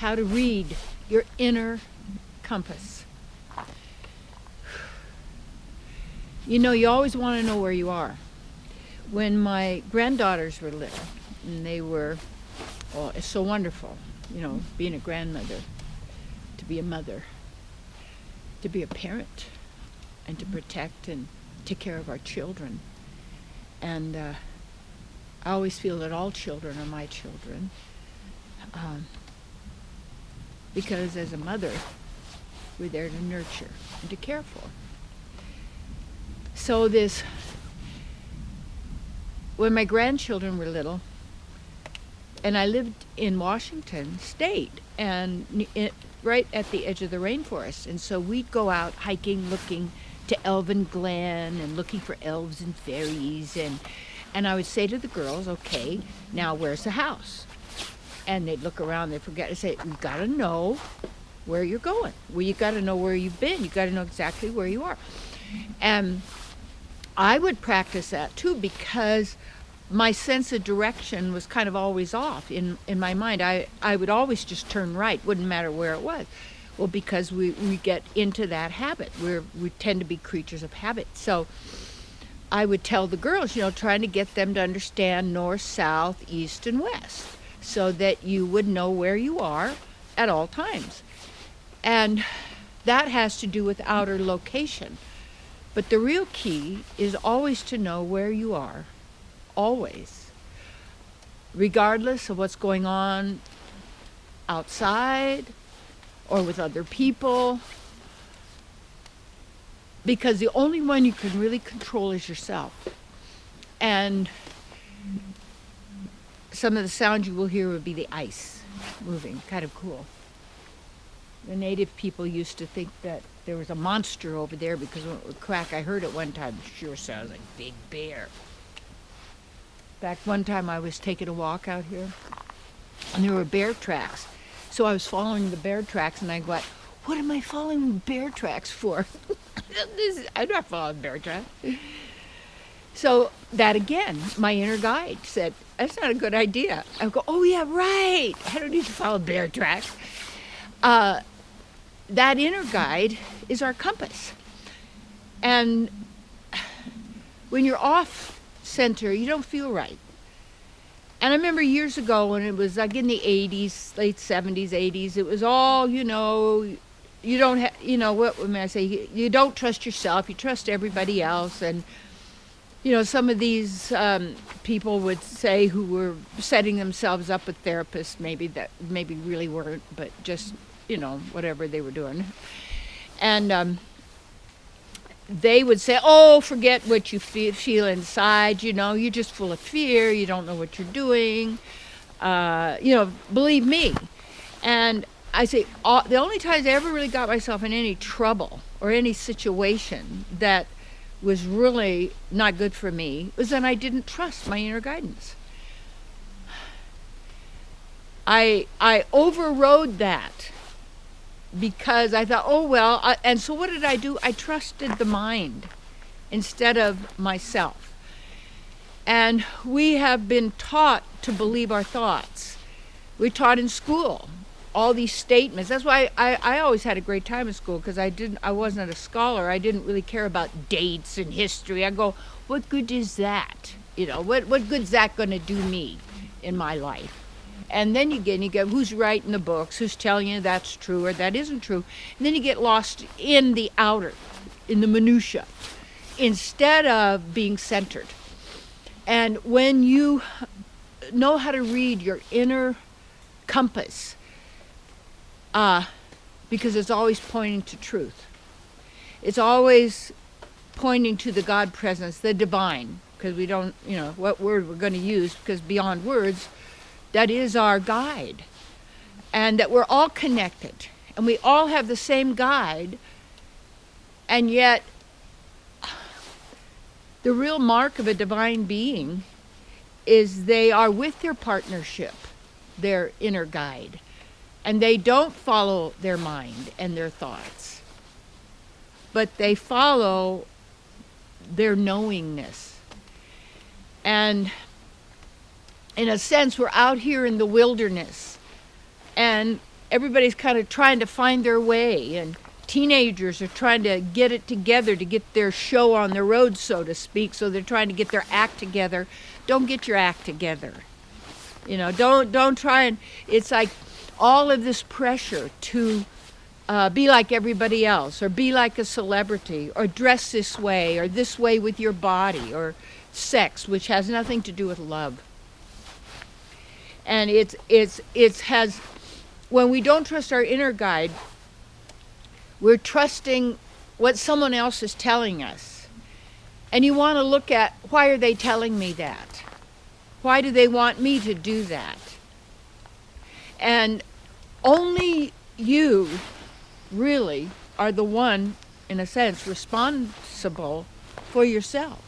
how to read your inner compass. You know, you always want to know where you are. When my granddaughters were little, and they were, oh, it's so wonderful, you know, being a grandmother, to be a mother, to be a parent, and to protect and take care of our children. And I always feel that all children are my children, because as a mother, we're there to nurture and to care for. So when my grandchildren were little, and I lived in Washington State, and right at the edge of the rainforest, and so we'd go out hiking, looking to Elven Glen, and looking for elves and fairies, and I would say to the girls, okay, now where's the house? And they'd look around, they'd forget. I'd say, you gotta know where you're going. Well, you gotta know where you've been. You gotta know exactly where you are. And I would practice that too, because my sense of direction was kind of always off in my mind. I would always just turn right, wouldn't matter where it was. Well, because we get into that habit. We tend to be creatures of habit. So I would tell the girls, you know, trying to get them to understand north, south, east, and west, so that you would know where you are at all times. And that has to do with outer location. But the real key is always to know where you are, always, regardless of what's going on outside or with other people, because the only one you can really control is yourself. And some of the sounds you will hear would be the ice moving, kind of cool. The native people used to think that there was a monster over there because when it would crack, I heard it one time, it sure sounds like a big bear. In fact, one time I was taking a walk out here, and there were bear tracks. So I was following the bear tracks, and I go, what am I following bear tracks for? I'm not following bear tracks. So that again, my inner guide said, that's not a good idea. I go, oh yeah, right. I don't need to follow bear tracks. That inner guide is our compass. And when you're off center, you don't feel right. And I remember years ago when it was like in the 80s, late 70s, 80s, it was all, you know, you don't have, you know, what may I say, you don't trust yourself, you trust everybody else. And, you know, some of these people would say, who were setting themselves up with therapists, maybe really weren't, but just, you know, whatever they were doing. And they would say, oh, forget what you feel inside, you know, you're just full of fear, you don't know what you're doing, you know, believe me. And I say, the only times I ever really got myself in any trouble or any situation that was really not good for me was when I didn't trust my inner guidance. I overrode that because I thought, oh, well, and so what did I do? I trusted the mind instead of myself. And we have been taught to believe our thoughts. We're taught in school all these statements. That's why I always had a great time in school, because I wasn't a scholar. I didn't really care about dates and history. I go, what good is that? You know, what good's that going to do me in my life? And then you get who's writing the books, who's telling you that's true or that isn't true. And then you get lost in the outer, in the minutia, instead of being centered. And when you know how to read your inner compass, because it's always pointing to truth. It's always pointing to the God presence, the divine, because we don't, you know, what word we're going to use, because beyond words, that is our guide. And that we're all connected, and we all have the same guide, and yet the real mark of a divine being is they are with their partnership, their inner guide. And they don't follow their mind and their thoughts, but they follow their knowingness. And in a sense, we're out here in the wilderness, and everybody's kind of trying to find their way, and teenagers are trying to get it together to get their show on the road, so to speak. So they're trying to get their act together. Don't get your act together. You know, don't try and, it's like all of this pressure to be like everybody else, or be like a celebrity, or dress this way, or this way with your body, or sex, which has nothing to do with love. And it has, when we don't trust our inner guide, we're trusting what someone else is telling us. And you want to look at, why are they telling me that? Why do they want me to do that? And only you really are the one, in a sense, responsible for yourself.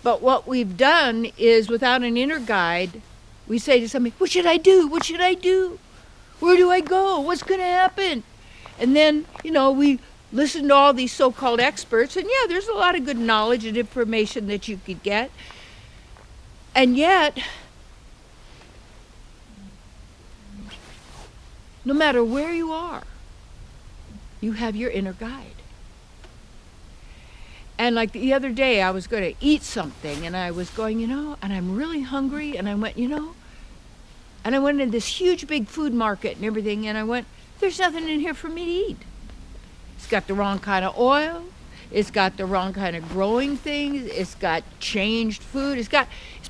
But what we've done is, without an inner guide, we say to somebody, what should I do? What should I do? Where do I go? What's going to happen? And then, you know, we listen to all these so-called experts, and yeah, there's a lot of good knowledge and information that you could get. And yet, no matter where you are, you have your inner guide. And like the other day, I was going to eat something, and I was going, you know, and I'm really hungry, and I went, you know, and I went into this huge big food market and everything, and I went, there's nothing in here for me to eat. It's got the wrong kind of oil. It's got the wrong kind of growing things. It's got changed food. It's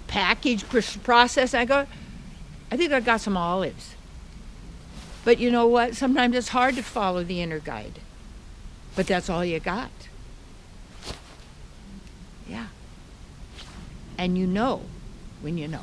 packaged, processed. I go, I think I got some olives. But you know what? Sometimes it's hard to follow the inner guide. But that's all you got. Yeah. And you know when you know.